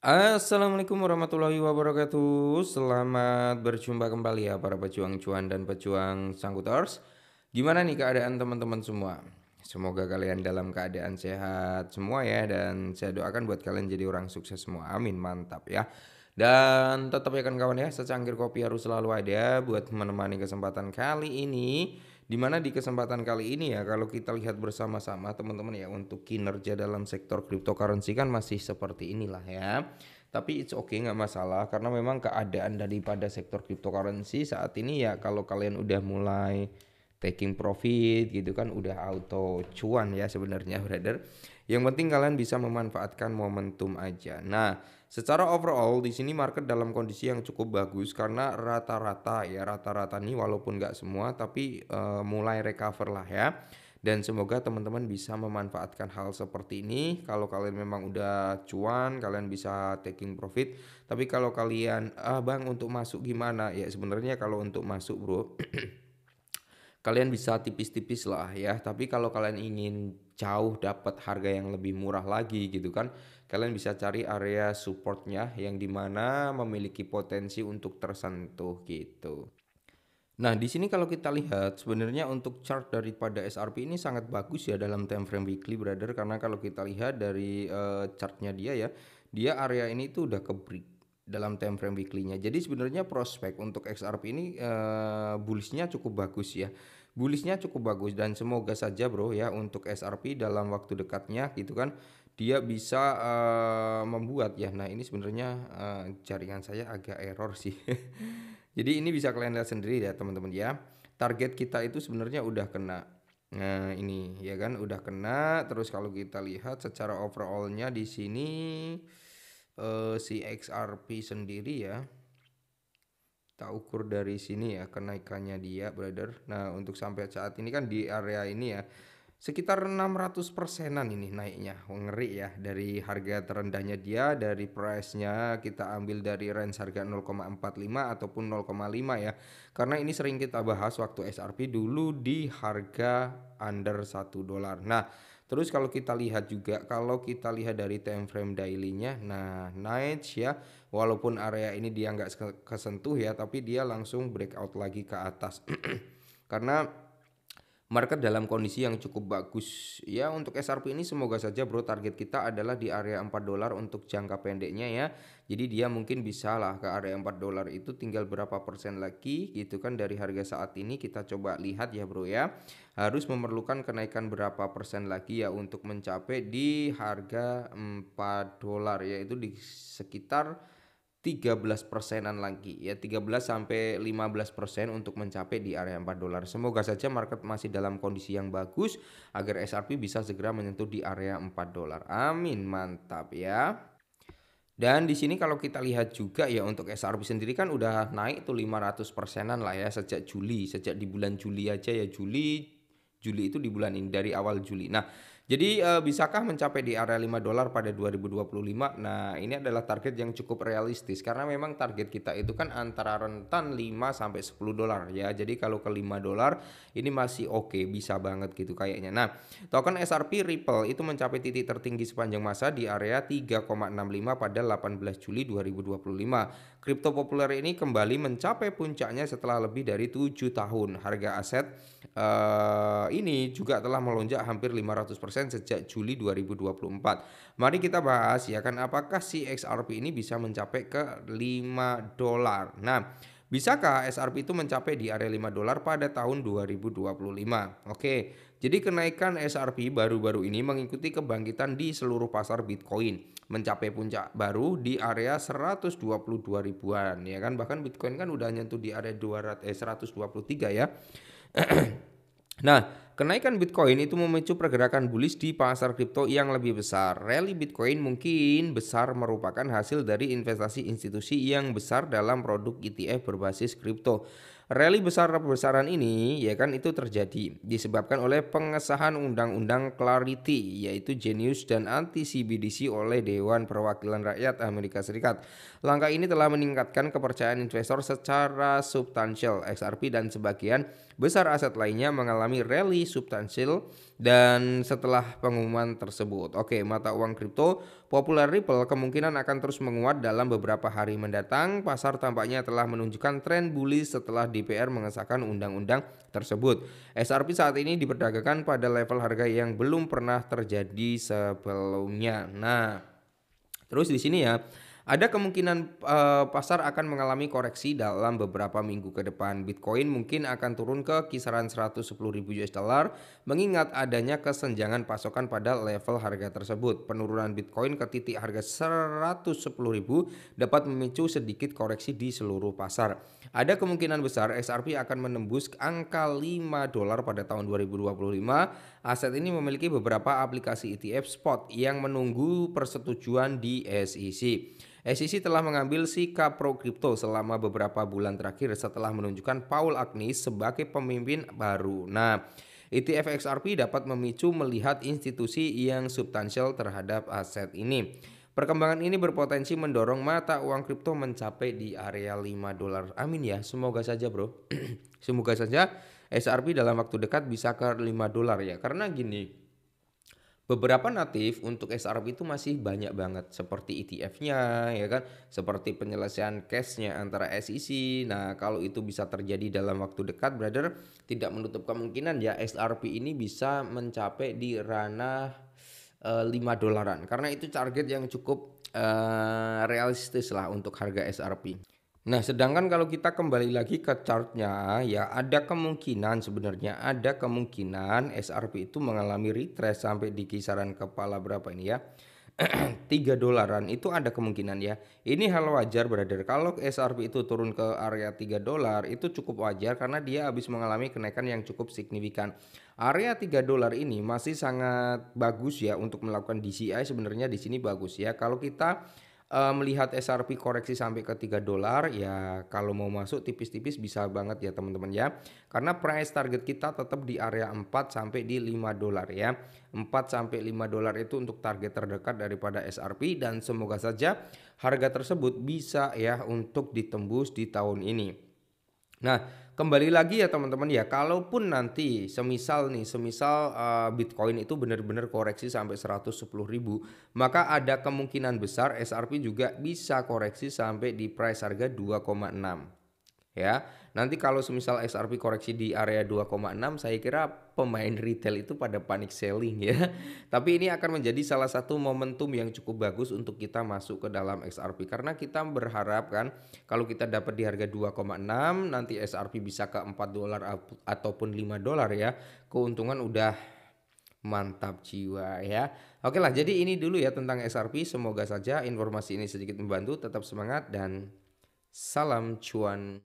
Assalamualaikum warahmatullahi wabarakatuh. Selamat berjumpa kembali ya para pejuang cuan dan pejuang sangkuters. Gimana nih keadaan teman-teman semua? Semoga kalian dalam keadaan sehat semua ya, dan saya doakan buat kalian jadi orang sukses semua. Amin, mantap ya. Dan tetap ya kan kawan ya, secangkir kopi harus selalu ada buat menemani kesempatan kali ini. Dimana di kesempatan kali ini ya, kalau kita lihat bersama-sama teman-teman ya, untuk kinerja dalam sektor cryptocurrency kan masih seperti inilah ya. Tapi it's okay, nggak masalah, karena memang keadaan daripada sektor cryptocurrency saat ini ya, kalau kalian udah mulai taking profit gitu kan, udah auto cuan ya sebenarnya brother. Yang penting kalian bisa memanfaatkan momentum aja. Nah, secara overall di sini market dalam kondisi yang cukup bagus karena rata-rata nih, walaupun nggak semua tapi mulai recover lah ya. Dan semoga teman-teman bisa memanfaatkan hal seperti ini. Kalau kalian memang udah cuan, kalian bisa taking profit. Tapi kalau kalian, bang untuk masuk gimana? Ya sebenarnya kalau untuk masuk bro, kalian bisa tipis-tipis lah ya. Tapi kalau kalian ingin jauh dapat harga yang lebih murah lagi gitu kan, kalian bisa cari area supportnya yang dimana memiliki potensi untuk tersentuh gitu. Nah, di sini kalau kita lihat sebenarnya untuk chart daripada SRP ini sangat bagus ya dalam time frame weekly brother, karena kalau kita lihat dari chartnya dia ya, dia area ini tuh udah ke break dalam time frame weekly-nya. Jadi sebenarnya prospek untuk XRP ini bullishnya cukup bagus ya. Bullishnya cukup bagus dan semoga saja bro ya untuk SRP dalam waktu dekatnya gitu kan dia bisa membuat ya. Nah, ini sebenarnya jaringan saya agak error sih. Jadi ini bisa kalian lihat sendiri ya teman-teman ya. Target kita itu sebenarnya udah kena. Nah, ini ya kan udah kena. Terus kalau kita lihat secara overallnya di sini si XRP sendiri ya. Kita ukur dari sini ya kenaikannya dia brother. Nah, untuk sampai saat ini kan di area ini ya sekitar 600 persenan ini naiknya. Ngeri ya, dari harga terendahnya dia, dari price-nya kita ambil dari range harga 0,45 ataupun 0,5 ya. Karena ini sering kita bahas waktu SRP dulu di harga under $1. Nah, terus kalau kita lihat juga, kalau kita lihat dari time frame daily-nya, nah nice ya, walaupun area ini dia nggak kesentuh ya, tapi dia langsung breakout lagi ke atas. Karena market dalam kondisi yang cukup bagus ya. Untuk SRP ini semoga saja bro, target kita adalah di area $4 untuk jangka pendeknya ya. Jadi dia mungkin bisa lah ke area $4 itu tinggal berapa persen lagi gitu kan dari harga saat ini. Kita coba lihat ya bro ya, harus memerlukan kenaikan berapa persen lagi ya untuk mencapai di harga $4, yaitu di sekitar 13 persenan lagi ya, 13 sampai 15% untuk mencapai di area $4. Semoga saja market masih dalam kondisi yang bagus agar SRP bisa segera menyentuh di area $4. Amin, mantap ya. Dan di sini kalau kita lihat juga ya untuk SRP sendiri kan udah naik tuh 500 persenan lah ya sejak Juli, sejak di bulan Juli aja ya, Juli itu di bulan ini, dari awal Juli. Nah, jadi bisakah mencapai di area $5 pada 2025? Nah, ini adalah target yang cukup realistis karena memang target kita itu kan antara rentan 5 sampai $10 ya. Jadi kalau ke $5 ini masih oke, bisa banget gitu kayaknya. Nah, token SRP Ripple itu mencapai titik tertinggi sepanjang masa di area 3,65 pada 18 Juli 2025. Kripto populer ini kembali mencapai puncaknya setelah lebih dari 7 tahun. Harga aset ini juga telah melonjak hampir 500% sejak Juli 2024. Mari kita bahas ya kan, apakah si XRP ini bisa mencapai ke $5. Nah, bisakah SRP itu mencapai di area $5 pada tahun 2025? Oke, jadi kenaikan SRP baru-baru ini mengikuti kebangkitan di seluruh pasar Bitcoin, mencapai puncak baru di area 122 ribuan ya kan. Bahkan Bitcoin kan udah nyentuh di area 123 ya. Nah, kenaikan Bitcoin itu memicu pergerakan bullish di pasar kripto yang lebih besar. Rally Bitcoin mungkin besar merupakan hasil dari investasi institusi yang besar dalam produk ETF berbasis kripto. Rally besar-besaran ini ya kan itu terjadi disebabkan oleh pengesahan Undang-Undang Clarity, yaitu Genius dan anti-CBDC oleh Dewan Perwakilan Rakyat Amerika Serikat. Langkah ini telah meningkatkan kepercayaan investor secara substansial. XRP dan sebagian besar aset lainnya mengalami rally substansial dan setelah pengumuman tersebut. Oke, mata uang kripto populer Ripple kemungkinan akan terus menguat dalam beberapa hari mendatang. Pasar tampaknya telah menunjukkan tren bullish setelah DPR mengesahkan undang-undang tersebut. SRP saat ini diperdagangkan pada level harga yang belum pernah terjadi sebelumnya. Nah, terus di sini ya, ada kemungkinan pasar akan mengalami koreksi dalam beberapa minggu ke depan. Bitcoin mungkin akan turun ke kisaran 110.000 US dollar mengingat adanya kesenjangan pasokan pada level harga tersebut. Penurunan Bitcoin ke titik harga 110.000 dapat memicu sedikit koreksi di seluruh pasar. Ada kemungkinan besar XRP akan menembus angka 5 dolar pada tahun 2025. Aset ini memiliki beberapa aplikasi ETF spot yang menunggu persetujuan di SEC. SEC telah mengambil sikap pro kripto selama beberapa bulan terakhir setelah menunjukkan Paul Agnis sebagai pemimpin baru. Nah, ETF XRP dapat memicu melihat institusi yang substansial terhadap aset ini. Perkembangan ini berpotensi mendorong mata uang kripto mencapai di area 5 dolar. Amin ya, semoga saja bro. Semoga saja XRP dalam waktu dekat bisa ke 5 dolar ya. Karena gini, beberapa natif untuk XRP itu masih banyak banget seperti ETF-nya ya kan, seperti penyelesaian cash-nya antara SEC. Nah, kalau itu bisa terjadi dalam waktu dekat, brother, tidak menutup kemungkinan ya XRP ini bisa mencapai di ranah 5 dolaran karena itu target yang cukup realistis lah untuk harga XRP. Nah, sedangkan kalau kita kembali lagi ke chartnya ya ada kemungkinan XRP itu mengalami retrace sampai di kisaran kepala berapa ini ya 3 dolaran itu ada kemungkinan ya. Ini hal wajar brother. Kalau XRP itu turun ke area 3 dolar itu cukup wajar karena dia habis mengalami kenaikan yang cukup signifikan. Area 3 dolar ini masih sangat bagus ya untuk melakukan DCI, sebenarnya di sini bagus ya. Kalau kita melihat SRP koreksi sampai ke 3 dolar ya, kalau mau masuk tipis-tipis bisa banget ya teman-teman ya. Karena price target kita tetap di area 4 sampai di 5 dolar ya. 4 sampai 5 dolar itu untuk target terdekat daripada SRP dan semoga saja harga tersebut bisa ya untuk ditembus di tahun ini. Nah, kembali lagi ya teman-teman ya, kalaupun nanti semisal Bitcoin itu benar-benar koreksi sampai 110.000, maka ada kemungkinan besar XRP juga bisa koreksi sampai di price harga 2,6. Ya, nanti kalau semisal XRP koreksi di area 2,6, saya kira pemain retail itu pada panik selling ya. Tapi ini akan menjadi salah satu momentum yang cukup bagus untuk kita masuk ke dalam XRP karena kita berharap kan kalau kita dapat di harga 2,6 nanti XRP bisa ke 4 dolar ataupun 5 dolar ya. Keuntungan udah mantap jiwa ya. Oke lah, jadi ini dulu ya tentang XRP. Semoga saja informasi ini sedikit membantu. Tetap semangat dan salam cuan.